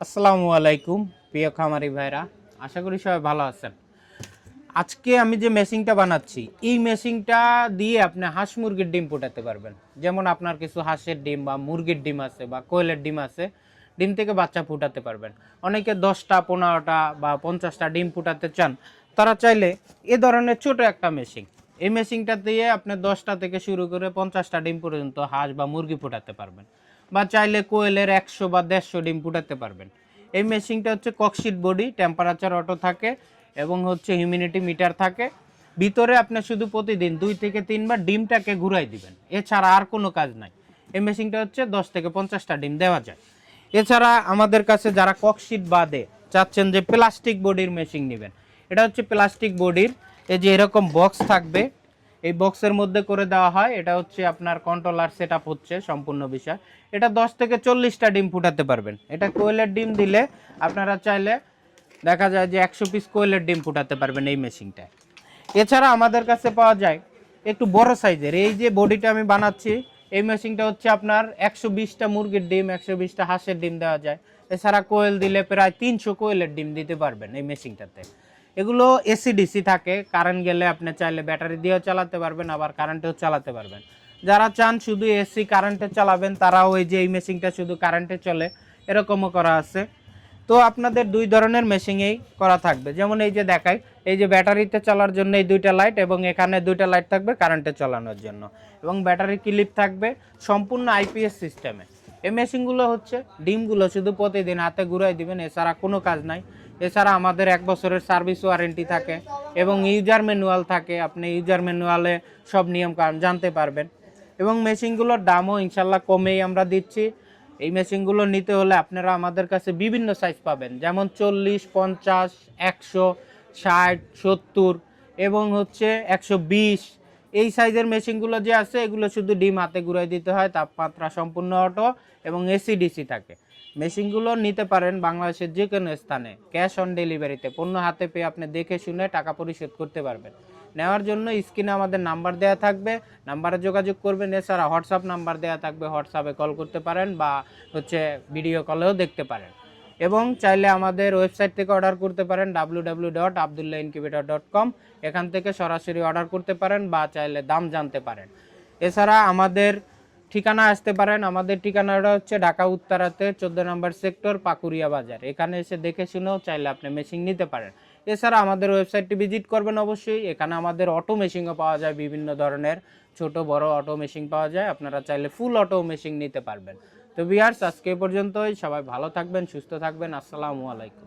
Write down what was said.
আসসালামু আলাইকুম প্রিয় খামারি ভাইরা, আশা করি সবাই ভালো আছেন। আজকে আমি যে মেশিনটা বানাচ্ছি, এই মেশিনটা দিয়ে আপনি হাঁস মুরগির ডিম ফোটাতে পারবেন। যেমন আপনার কিছু হাঁসের ডিম বা মুরগির ডিম আছে বা কোয়েলের ডিম আছে, ডিম থেকে বাচ্চা ফুটাতে পারবেন। অনেকে 10টা 15টা বা 50টা ডিম ফুটাতে চান, তারা চাইলে এ ধরনের ছোট একটা মেশিন, এই মেশিনটা দিয়ে আপনি 10টা থেকে শুরু করে 50টা ডিম পর্যন্ত হাঁস বা মুরগি ফোটাতে পারবেন। বা চাইলে কোয়েলের 100 বা 150 ডিম ফুটাতে পারবেন। এই মেশিনটা হচ্ছে ককশিট বডি, টেম্পারেচার অটো থাকে এবং হচ্ছে হিউমিডিটি মিটার থাকে। ভিতরে আপনি শুধু প্রতিদিন 2 থেকে 3 বার ডিমটাকে ঘুরাই দিবেন, এছাড়া আর কোনো কাজ নাই। এই মেশিনটা হচ্ছে 10 থেকে 50টা ডিম দেওয়া যায়। এছাড়া আমাদের কাছে যারা ককশিট বাদে চাচ্ছেন যে প্লাস্টিক বডির মেশিন নেবেন, এটা হচ্ছে প্লাস্টিক বডির, এই যে এরকম বক্স থাকবে, এই বক্সের মধ্যে করে দেওয়া হয়। এটা হচ্ছে আপনার কন্ট্রোলার সেট আপ হচ্ছে সম্পূর্ণ বিষয়। এটা 10 থেকে 40টা ডিম ফুটাতে পারবেন। এটা কোয়েলের ডিম দিলে আপনারা চাইলে দেখা যায় যে 100 পিস কোয়েলের ডিম ফুটাতে পারবেন এই মেশিনটায়। এছাড়া আমাদের কাছে পাওয়া যায় একটু বড় সাইজের, এই যে বডিটা আমি বানাচ্ছি, এই মেশিনটা হচ্ছে আপনার 120টা মুরগির ডিম, 120টা হাঁসের ডিম দেওয়া যায়। এছাড়া কোয়েল দিলে প্রায় 300 কোয়েলের ডিম দিতে পারবেন এই মেশিনটাতে। এগুলো এসি ডিসি থাকে, কারেন্ট গেলে আপনি চাইলে ব্যাটারি দিয়েও চালাতে পারবেন, আবার কারেন্টেও চালাতে পারবেন। যারা চান শুধু এসি কারেন্টে চালাবেন, তারাও এই যে এই মেশিনটা শুধু কারেন্টে চলে, এরকমও করা আছে। তো আপনাদের দুই ধরনের মেশিনেই করা থাকবে। যেমন এই যে দেখাই, এই যে ব্যাটারিতে চলার জন্য এই দুইটা লাইট এবং এখানে দুইটা লাইট থাকবে কারেন্টে চালানোর জন্য, এবং ব্যাটারি ক্লিপ থাকবে সম্পূর্ণ আইপিএস সিস্টেমে। এই মেশিনগুলো হচ্ছে ডিমগুলো শুধু প্রতিদিন হাতে ঘুরাই দিবেন, এছাড়া কোনো কাজ নাই। এছাড়া আমাদের 1 বছরের সার্ভিস ওয়ারেন্টি থাকে এবং ইউজার ম্যানুয়াল থাকে, আপনি ইউজার ম্যানুয়ালে সব নিয়ম কানুন জানতে পারবেন। এবং মেশিনগুলোর দামও ইনশাল্লাহ কমেই আমরা দিচ্ছি। এই মেশিনগুলো নিতে হলে আপনারা আমাদের কাছে বিভিন্ন সাইজ পাবেন, যেমন 40, 50, 100, 60, 70 এবং হচ্ছে 120। এই সাইজের মেশিনগুলো যে আছে, এগুলো শুধু ডিম হাতে ঘুরাই দিতে হয়, তাপমাত্রা সম্পূর্ণ অটো এবং এসি ডিসি থাকে। মেশিনগুলো নিতে পারেন বাংলাদেশের যে কোনো স্থানে, ক্যাশ অন ডেলিভারিতে, পণ্য হাতে পেয়ে আপনি দেখে শুনে টাকা পরিশোধ করতে পারবেন। নেওয়ার জন্য স্ক্রিনে আমাদের নাম্বার দেওয়া থাকবে, নাম্বারে যোগাযোগ করবেন। এছাড়া হোয়াটসঅ্যাপ নাম্বার দেওয়া থাকবে, হোয়াটসঅ্যাপে কল করতে পারেন বা হচ্ছে ভিডিও কলেও দেখতে পারেন। এবং চাইলে আমাদের ওয়েবসাইট থেকে অর্ডার করতে পারেন www.abdullahincubator.com। এখান থেকে সরাসরি অর্ডার করতে পারেন বা চাইলে দাম জানতে পারেন। এছাড়া আমাদের ঠিকানা আসতে পারেন, আমাদের ঠিকানাটা হচ্ছে ঢাকা উত্তরাতে 14 নম্বর সেক্টর, পাকুরিয়া বাজার। এখানে এসে দেখে শুনেও চাইলে আপনি মেশিন নিতে পারেন। এছাড়া আমাদের ওয়েবসাইটটি ভিজিট করবেন অবশ্যই। এখানে আমাদের অটো মেশিনও পাওয়া যায়, বিভিন্ন ধরনের ছোট বড় অটো মেশিন পাওয়া যায়, আপনারা চাইলে ফুল অটো মেশিন নিতে পারবেন। তো ভিউয়ার্স, আজকে এই পর্যন্তই। সবাই ভালো থাকবেন, সুস্থ থাকবেন। আসসালামু আলাইকুম।